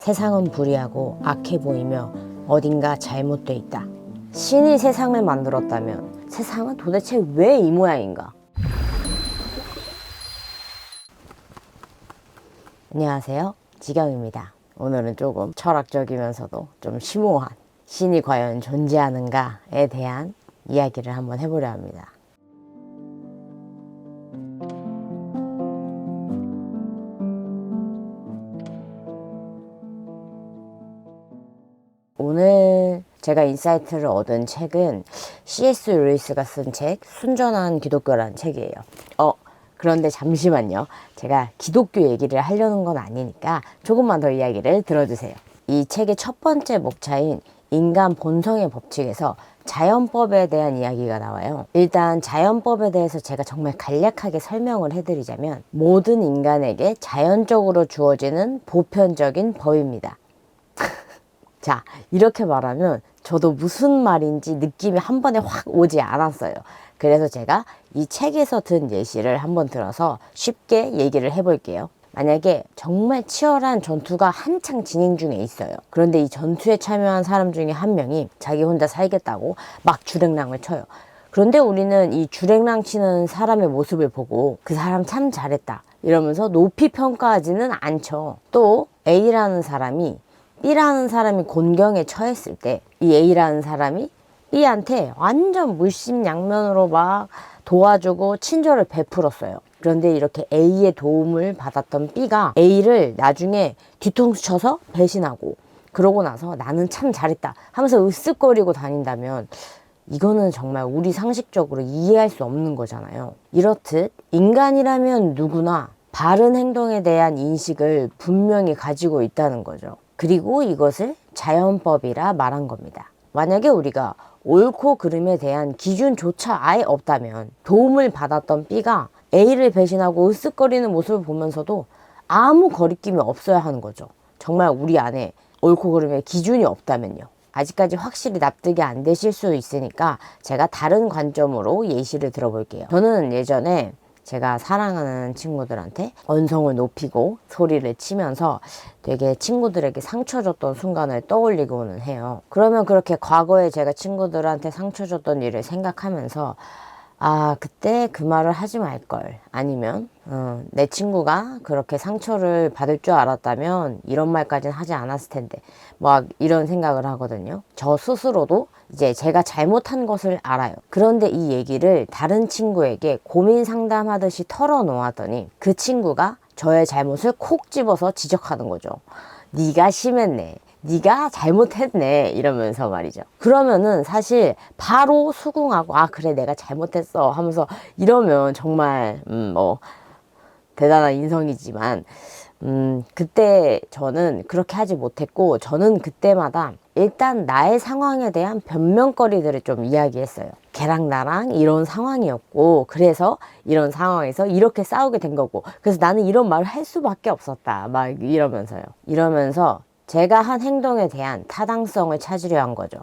세상은 불의하고 악해 보이며 어딘가 잘못돼 있다. 신이 세상을 만들었다면 세상은 도대체 왜 이 모양인가? 안녕하세요, 지경입니다. 오늘은 조금 철학적이면서도 좀 심오한 신이 과연 존재하는가에 대한 이야기를 한번 해보려 합니다. 오늘 제가 인사이트를 얻은 책은 C.S. 루이스가 쓴 책 순전한 기독교라는 책이에요. 그런데 잠시만요. 제가 기독교 얘기를 하려는 건 아니니까 조금만 더 이야기를 들어주세요. 이 책의 첫 번째 목차인 인간 본성의 법칙에서 자연법에 대한 이야기가 나와요. 일단 자연법에 대해서 제가 정말 간략하게 설명을 해드리자면 모든 인간에게 자연적으로 주어지는 보편적인 법입니다. 자, 이렇게 말하면 저도 무슨 말인지 느낌이 한 번에 확 오지 않았어요. 그래서 제가 이 책에서 든 예시를 한번 들어서 쉽게 얘기를 해볼게요. 만약에 정말 치열한 전투가 한창 진행 중에 있어요. 그런데 이 전투에 참여한 사람 중에 한 명이 자기 혼자 살겠다고 막 주랭랑을 쳐요. 그런데 우리는 이 주랭랑 치는 사람의 모습을 보고 그 사람 참 잘했다 이러면서 높이 평가하지는 않죠. 또 A라는 사람이 B라는 사람이 곤경에 처했을 때 이 A라는 사람이 B한테 완전 물심양면으로 막 도와주고 친절을 베풀었어요. 그런데 이렇게 A의 도움을 받았던 B가 A를 나중에 뒤통수 쳐서 배신하고 그러고 나서 나는 참 잘했다 하면서 으쓱거리고 다닌다면 이거는 정말 우리 상식적으로 이해할 수 없는 거잖아요. 이렇듯 인간이라면 누구나 바른 행동에 대한 인식을 분명히 가지고 있다는 거죠. 그리고 이것을 자연법이라 말한 겁니다. 만약에 우리가 옳고 그름에 대한 기준조차 아예 없다면 도움을 받았던 B가 A를 배신하고 으쓱거리는 모습을 보면서도 아무 거리낌이 없어야 하는 거죠. 정말 우리 안에 옳고 그름의 기준이 없다면요. 아직까지 확실히 납득이 안 되실 수 있으니까 제가 다른 관점으로 예시를 들어볼게요. 저는 예전에 제가 사랑하는 친구들한테 언성을 높이고 소리를 치면서 되게 친구들에게 상처 줬던 순간을 떠올리고는 해요. 그러면 그렇게 과거에 제가 친구들한테 상처 줬던 일을 생각하면서 그때 그 말을 하지 말걸. 아니면 내 친구가 그렇게 상처를 받을 줄 알았다면 이런 말까지는 하지 않았을 텐데 막 이런 생각을 하거든요. 저 스스로도 이제 제가 잘못한 것을 알아요. 그런데 이 얘기를 다른 친구에게 고민 상담하듯이 털어놓았더니 그 친구가 저의 잘못을 콕 집어서 지적하는 거죠. 네가 심했네. 네가 잘못했네 이러면서 말이죠. 그러면은 사실 바로 수긍하고 그래 내가 잘못했어 하면서 이러면 정말 대단한 인성이지만 그때 저는 그렇게 하지 못했고 저는 그때마다 일단 나의 상황에 대한 변명거리들을 좀 이야기했어요. 걔랑 나랑 이런 상황이었고 그래서 이런 상황에서 이렇게 싸우게 된 거고 그래서 나는 이런 말을 할 수밖에 없었다 막 이러면서 제가 한 행동에 대한 타당성을 찾으려 한 거죠.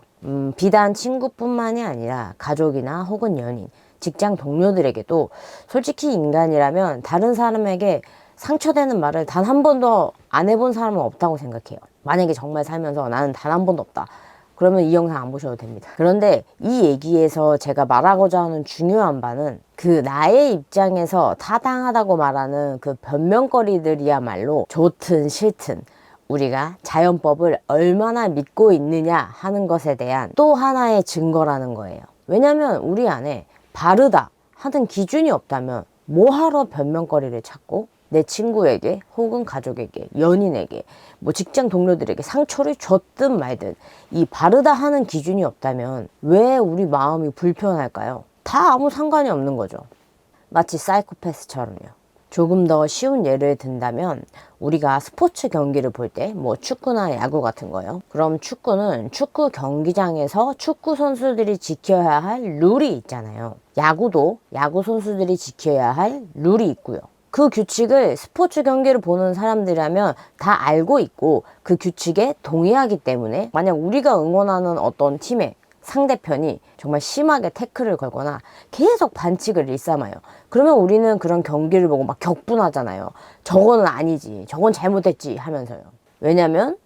비단 친구뿐만이 아니라 가족이나 혹은 연인, 직장 동료들에게도 솔직히 인간이라면 다른 사람에게 상처되는 말을 단 한 번도 안 해본 사람은 없다고 생각해요. 만약에 정말 살면서 나는 단 한 번도 없다. 그러면 이 영상 안 보셔도 됩니다. 그런데 이 얘기에서 제가 말하고자 하는 중요한 바는 그 나의 입장에서 타당하다고 말하는 그 변명거리들이야말로 좋든 싫든 우리가 자연법을 얼마나 믿고 있느냐 하는 것에 대한 또 하나의 증거라는 거예요. 왜냐면 우리 안에 바르다 하는 기준이 없다면 뭐하러 변명거리를 찾고 내 친구에게 혹은 가족에게 연인에게 직장 동료들에게 상처를 줬든 말든 이 바르다 하는 기준이 없다면 왜 우리 마음이 불편할까요? 다 아무 상관이 없는 거죠. 마치 사이코패스처럼요. 조금 더 쉬운 예를 든다면 우리가 스포츠 경기를 볼 때 축구나 야구 같은 거요. 그럼 축구는 축구 경기장에서 축구 선수들이 지켜야 할 룰이 있잖아요. 야구도 야구 선수들이 지켜야 할 룰이 있고요. 그 규칙을 스포츠 경기를 보는 사람들이라면 다 알고 있고 그 규칙에 동의하기 때문에 만약 우리가 응원하는 어떤 팀의 상대편이 정말 심하게 태클을 걸거나 계속 반칙을 일삼아요. 그러면 우리는 그런 경기를 보고 막 격분하잖아요. 저거는 아니지. 저건 잘못했지 하면서요. 왜냐면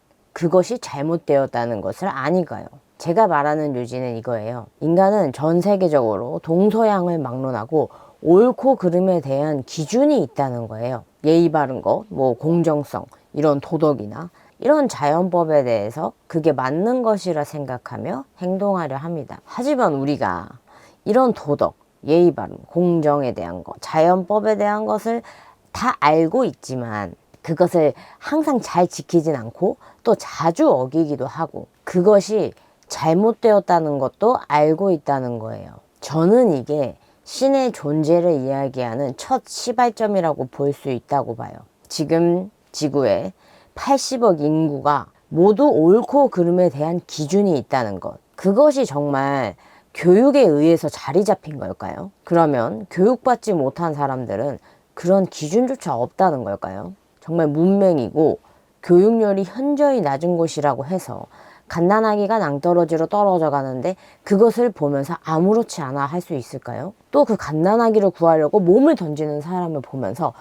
그것이 잘못되었다는 것을 아니까요. 제가 말하는 요지는 이거예요. 인간은 전 세계적으로 동서양을 막론하고 옳고 그름에 대한 기준이 있다는 거예요. 예의 바른 것, 뭐 공정성, 이런 도덕이나 이런 자연법에 대해서 그게 맞는 것이라 생각하며 행동하려 합니다. 하지만 우리가 이런 도덕, 예의 바른, 공정에 대한 것, 자연법에 대한 것을 다 알고 있지만 그것을 항상 잘 지키진 않고 또 자주 어기기도 하고 그것이 잘못되었다는 것도 알고 있다는 거예요. 저는 이게 신의 존재를 이야기하는 첫 시발점이라고 볼 수 있다고 봐요. 지금 지구에 80억 인구가 모두 옳고 그름에 대한 기준이 있다는 것. 그것이 정말 교육에 의해서 자리 잡힌 걸까요? 그러면 교육받지 못한 사람들은 그런 기준조차 없다는 걸까요? 정말 문맹이고 교육열이 현저히 낮은 곳이라고 해서 갓난아기가 낭떠러지로 떨어져 가는데 그것을 보면서 아무렇지 않아 할 수 있을까요? 또 그 갓난아기를 구하려고 몸을 던지는 사람을 보면서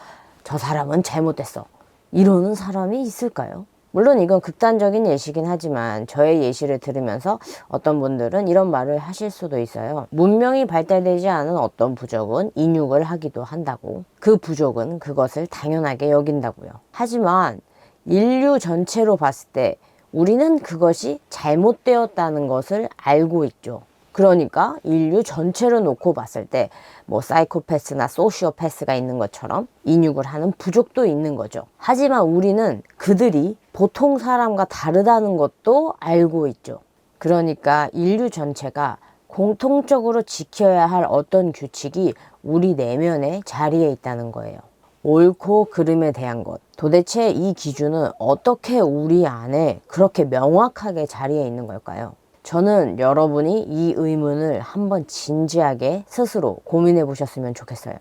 저 사람은 잘못됐어 이러는 사람이 있을까요? 물론 이건 극단적인 예시긴 하지만 저의 예시를 들으면서 어떤 분들은 이런 말을 하실 수도 있어요. 문명이 발달되지 않은 어떤 부족은 인육을 하기도 한다고. 그 부족은 그것을 당연하게 여긴다고요. 하지만 인류 전체로 봤을 때 우리는 그것이 잘못되었다는 것을 알고 있죠. 그러니까 인류 전체를 놓고 봤을 때 뭐 사이코패스나 소시오패스가 있는 것처럼 인육을 하는 부족도 있는 거죠. 하지만 우리는 그들이 보통 사람과 다르다는 것도 알고 있죠. 그러니까 인류 전체가 공통적으로 지켜야 할 어떤 규칙이 우리 내면에 자리에 있다는 거예요. 옳고 그름에 대한 것. 도대체 이 기준은 어떻게 우리 안에 그렇게 명확하게 자리에 있는 걸까요? 저는 여러분이 이 의문을 한번 진지하게 스스로 고민해 보셨으면 좋겠어요.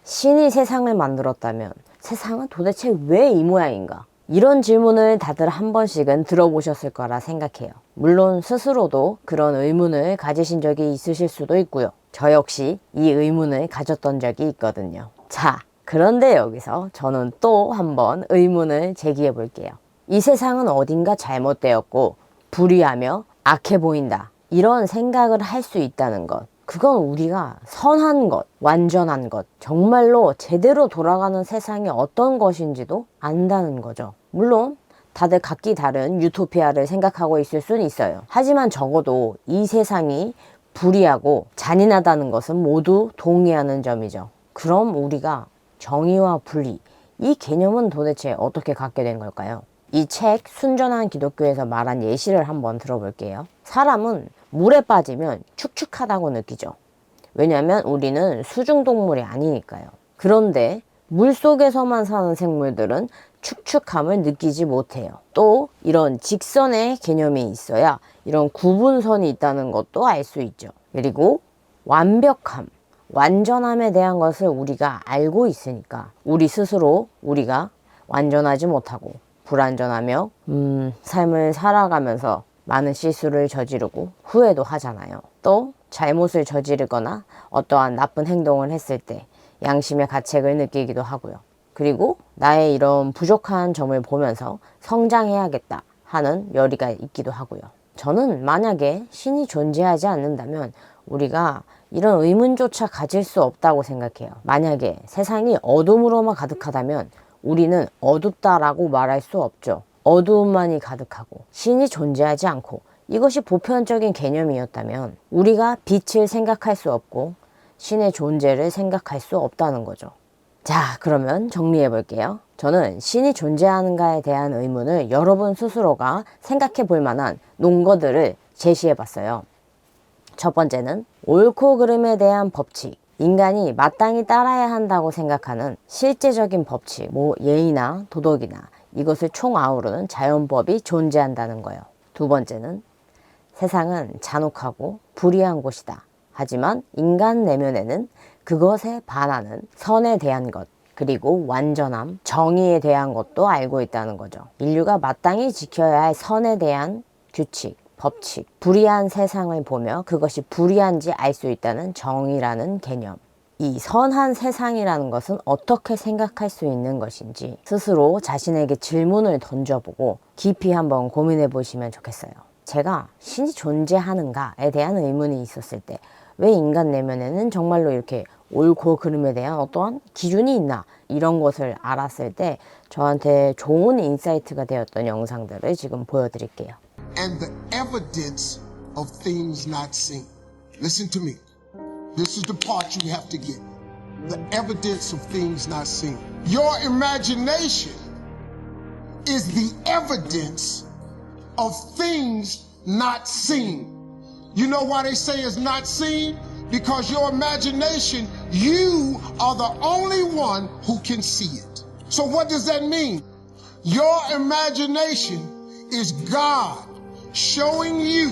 신이 세상을 만들었다면 세상은 도대체 왜 이 모양인가? 이런 질문을 다들 한 번씩은 들어보셨을 거라 생각해요. 물론 스스로도 그런 의문을 가지신 적이 있으실 수도 있고요. 저 역시 이 의문을 가졌던 적이 있거든요. 자, 그런데 여기서 저는 또 한번 의문을 제기해 볼게요. 이 세상은 어딘가 잘못되었고 불의하며 악해 보인다. 이런 생각을 할 수 있다는 것. 그건 우리가 선한 것, 완전한 것, 정말로 제대로 돌아가는 세상이 어떤 것인지도 안다는 거죠. 물론 다들 각기 다른 유토피아를 생각하고 있을 수는 있어요. 하지만 적어도 이 세상이 불의하고 잔인하다는 것은 모두 동의하는 점이죠. 그럼 우리가 정의와 불의, 이 개념은 도대체 어떻게 갖게 된 걸까요? 이 책 순전한 기독교에서 말한 예시를 한번 들어볼게요. 사람은 물에 빠지면 축축하다고 느끼죠. 왜냐하면 우리는 수중동물이 아니니까요. 그런데 물속에서만 사는 생물들은 축축함을 느끼지 못해요. 또 이런 직선의 개념이 있어야 이런 구분선이 있다는 것도 알 수 있죠. 그리고 완벽함, 완전함에 대한 것을 우리가 알고 있으니까 우리 스스로 우리가 완전하지 못하고 불완전하며 삶을 살아가면서 많은 실수를 저지르고 후회도 하잖아요. 또 잘못을 저지르거나 어떠한 나쁜 행동을 했을 때 양심의 가책을 느끼기도 하고요. 그리고 나의 이런 부족한 점을 보면서 성장해야겠다 하는 열의가 있기도 하고요. 저는 만약에 신이 존재하지 않는다면 우리가 이런 의문조차 가질 수 없다고 생각해요. 만약에 세상이 어둠으로만 가득하다면 우리는 어둡다라고 말할 수 없죠. 어두움만이 가득하고 신이 존재하지 않고 이것이 보편적인 개념이었다면 우리가 빛을 생각할 수 없고 신의 존재를 생각할 수 없다는 거죠. 자, 그러면 정리해 볼게요. 저는 신이 존재하는가에 대한 의문을 여러분 스스로가 생각해 볼 만한 논거들을 제시해 봤어요. 첫 번째는 옳고 그름에 대한 법칙. 인간이 마땅히 따라야 한다고 생각하는 실제적인 법칙, 뭐 예의나 도덕이나 이것을 총아우르는 자연법이 존재한다는 거예요. 두 번째는 세상은 잔혹하고 불의한 곳이다. 하지만 인간 내면에는 그것에 반하는 선에 대한 것, 그리고 완전함, 정의에 대한 것도 알고 있다는 거죠. 인류가 마땅히 지켜야 할 선에 대한 규칙, 법칙, 불의한 세상을 보며 그것이 불의한지 알 수 있다는 정의라는 개념. 이 선한 세상이라는 것은 어떻게 생각할 수 있는 것인지 스스로 자신에게 질문을 던져보고 깊이 한번 고민해 보시면 좋겠어요. 제가 신이 존재하는가에 대한 의문이 있었을 때 왜 인간 내면에는 정말로 이렇게 옳고 그름에 대한 어떠한 기준이 있나 이런 것을 알았을 때 저한테 좋은 인사이트가 되었던 영상들을 지금 보여드릴게요. And the evidence of things not seen. Listen to me. This is the part you have to get. The evidence of things not seen. Your imagination is the evidence of things not seen. You know why they say it's not seen? Because your imagination, you are the only one who can see it. So what does that mean? Your imagination is God showing you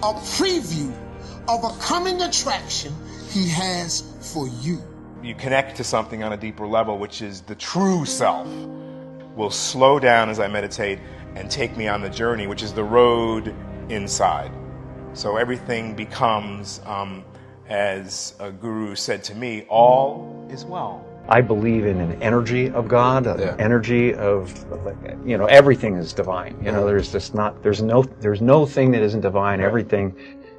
a preview of a coming attraction He has for you. You connect to something on a deeper level, which is the true self, will slow down as I meditate and take me on the journey, which is the road inside. So everything becomes, as a guru said to me, all is well. I believe in an energy of God, an energy of, everything is divine. There's no thing that isn't divine. Everything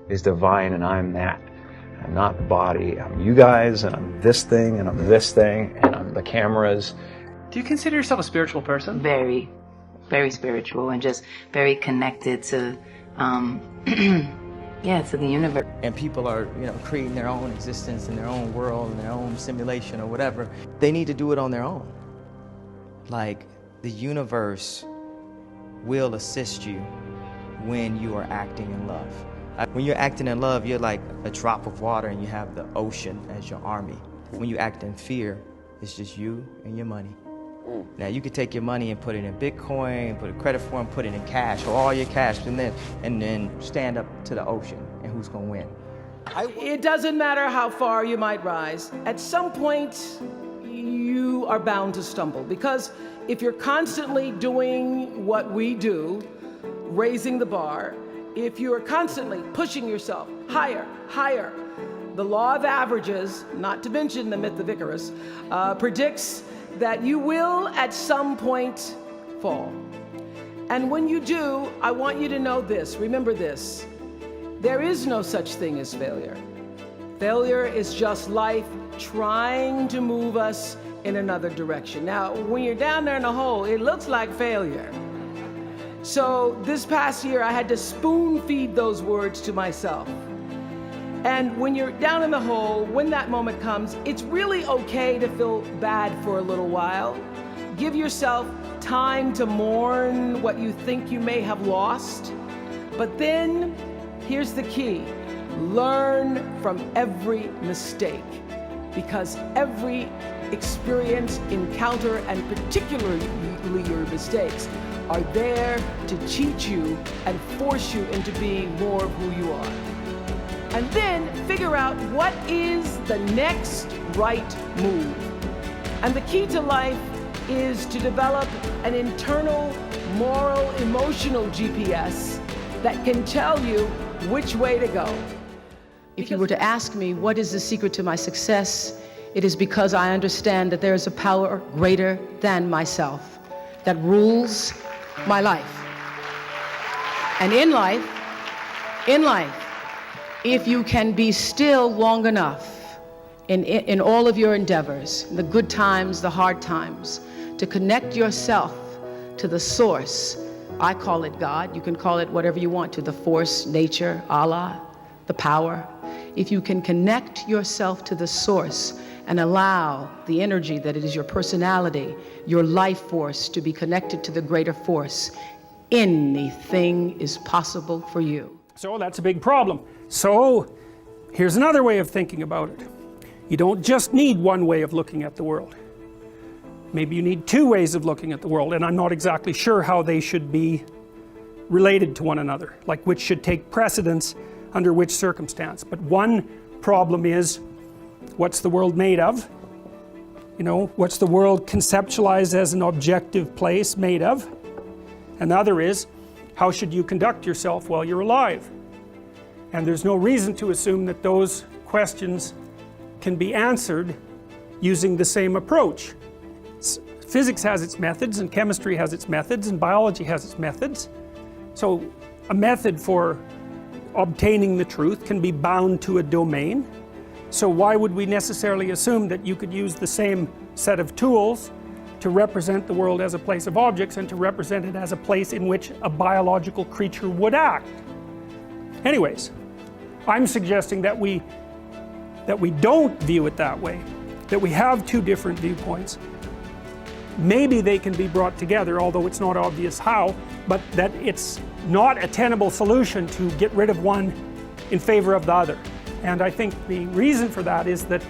is divine, and I'm that. I'm not the body. I'm you guys, and I'm this thing, and I'm this thing, and I'm the cameras. Do you consider yourself a spiritual person? Very, very spiritual, and just very connected to, to the universe. And people are, creating their own existence in their own world, in their own simulation or whatever. They need to do it on their own. Like, the universe will assist you when you are acting in love. When you're acting in love, you're like a drop of water and you have the ocean as your army. When you act in fear, it's just you and your money. Now you could take your money and put it in Bitcoin, put a credit form, put it in cash, or all your cash, and then stand up to the ocean, and who's gonna win? It doesn't matter how far you might rise. At some point, you are bound to stumble, because if you're constantly doing what we do, raising the bar, if you are constantly pushing yourself higher, higher, the law of averages, not to mention the myth of Icarus, predicts that you will at some point fall. And when you do, I want you to know this, remember this, there is no such thing as failure. Failure is just life trying to move us in another direction. Now, when you're down there in a hole, it looks like failure. So this past year, I had to spoon feed those words to myself. And when you're down in the hole, when that moment comes, it's really okay to feel bad for a little while. Give yourself time to mourn what you think you may have lost. But then, here's the key. Learn from every mistake, because every experience, encounter, and particularly your mistakes are there to teach you and force you into being more of who you are. And then figure out what is the next right move. And the key to life is to develop an internal, moral, emotional GPS that can tell you which way to go. If you were to ask me what is the secret to my success, it is because I understand that there is a power greater than myself that rules my life. And in life, if you can be still long enough in all of your endeavors, the good times, the hard times, to connect yourself to the source, I call it God, you can call it whatever you want to, the force, nature, Allah, the power. If you can connect yourself to the source and allow the energy that it is your personality, your life force to be connected to the greater force, anything is possible for you. So that's a big problem. So here's another way of thinking about it. You don't just need one way of looking at the world. Maybe you need two ways of looking at the world, and I'm not exactly sure how they should be related to one another, like which should take precedence under which circumstance. But one problem is, what's the world made of? What's the world conceptualized as an objective place made of? Another is, how should you conduct yourself while you're alive? And there's no reason to assume that those questions can be answered using the same approach. Physics has its methods, and chemistry has its methods, and biology has its methods. So a method for obtaining the truth can be bound to a domain. So why would we necessarily assume that you could use the same set of tools to represent the world as a place of objects and to represent it as a place in which a biological creature would act? Anyways, I'm suggesting that we don't view it that way, that we have two different viewpoints. Maybe they can be brought together, although it's not obvious how, but that it's not a tenable solution to get rid of one in favor of the other. And I think the reason for that is that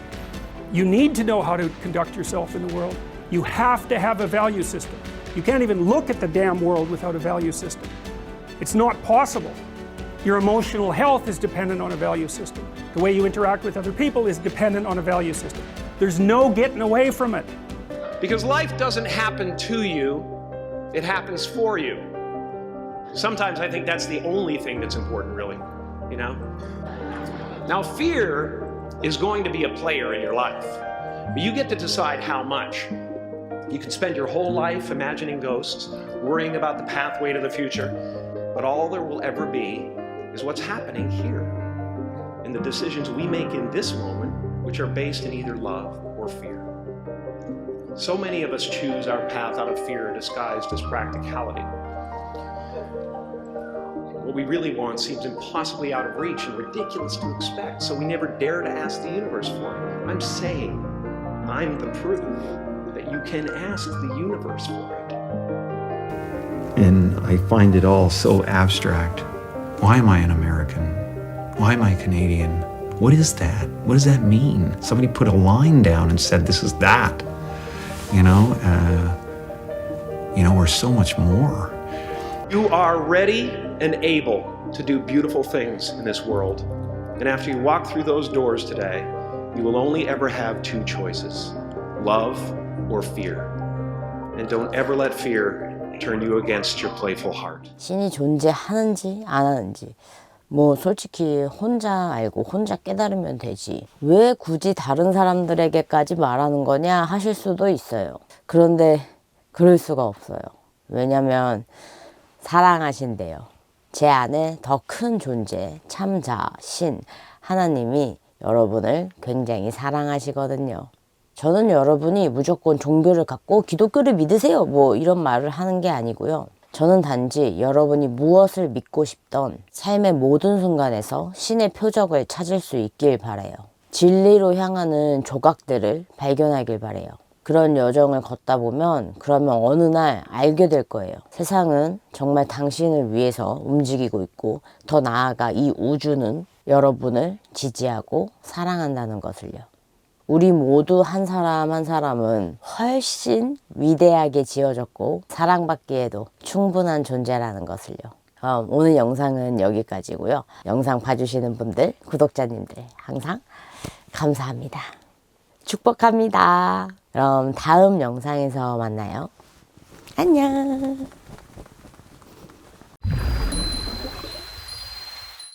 you need to know how to conduct yourself in the world. You have to have a value system. You can't even look at the damn world without a value system. It's not possible. Your emotional health is dependent on a value system. The way you interact with other people is dependent on a value system. There's no getting away from it. Because life doesn't happen to you, it happens for you. Sometimes I think that's the only thing that's important, really, you know? Now, fear is going to be a player in your life, but you get to decide how much. You can spend your whole life imagining ghosts, worrying about the pathway to the future, but all there will ever be is what's happening here, and the decisions we make in this moment, which are based in either love or fear. So many of us choose our path out of fear disguised as practicality. What we really want seems impossibly out of reach and ridiculous to expect, so we never dare to ask the universe for it. I'm saying, I'm the proof that you can ask the universe for it. And I find it all so abstract. Why am I an American? Why am I Canadian? What is that? What does that mean? Somebody put a line down and said this is that. You know, we're so much more. You are ready and able to do beautiful things in this world. And after you walk through those doors today, you will only ever have two choices, love or fear. And don't ever let fear turn you against your playful heart. 신이 존재하는지 안 하는지 뭐 솔직히 혼자 알고 혼자 깨달으면 되지 왜 굳이 다른 사람들에게까지 말하는 거냐 하실 수도 있어요. 그런데 그럴 수가 없어요. 왜냐면 사랑하신대요. 제 안에 더 큰 존재, 참자, 신, 하나님이 여러분을 굉장히 사랑하시거든요. 저는 여러분이 무조건 종교를 갖고 기독교를 믿으세요 뭐 이런 말을 하는 게 아니고요. 저는 단지 여러분이 무엇을 믿고 싶던 삶의 모든 순간에서 신의 표적을 찾을 수 있길 바라요. 진리로 향하는 조각들을 발견하길 바라요. 그런 여정을 걷다 보면 그러면 어느 날 알게 될 거예요. 세상은 정말 당신을 위해서 움직이고 있고 더 나아가 이 우주는 여러분을 지지하고 사랑한다는 것을요. 우리 모두 한 사람 한 사람은 훨씬 위대하게 지어졌고 사랑받기에도 충분한 존재라는 것을요. 오늘 영상은 여기까지고요. 영상 봐주시는 분들, 구독자님들 항상 감사합니다. 축복합니다. 그럼 다음 영상에서 만나요. 안녕.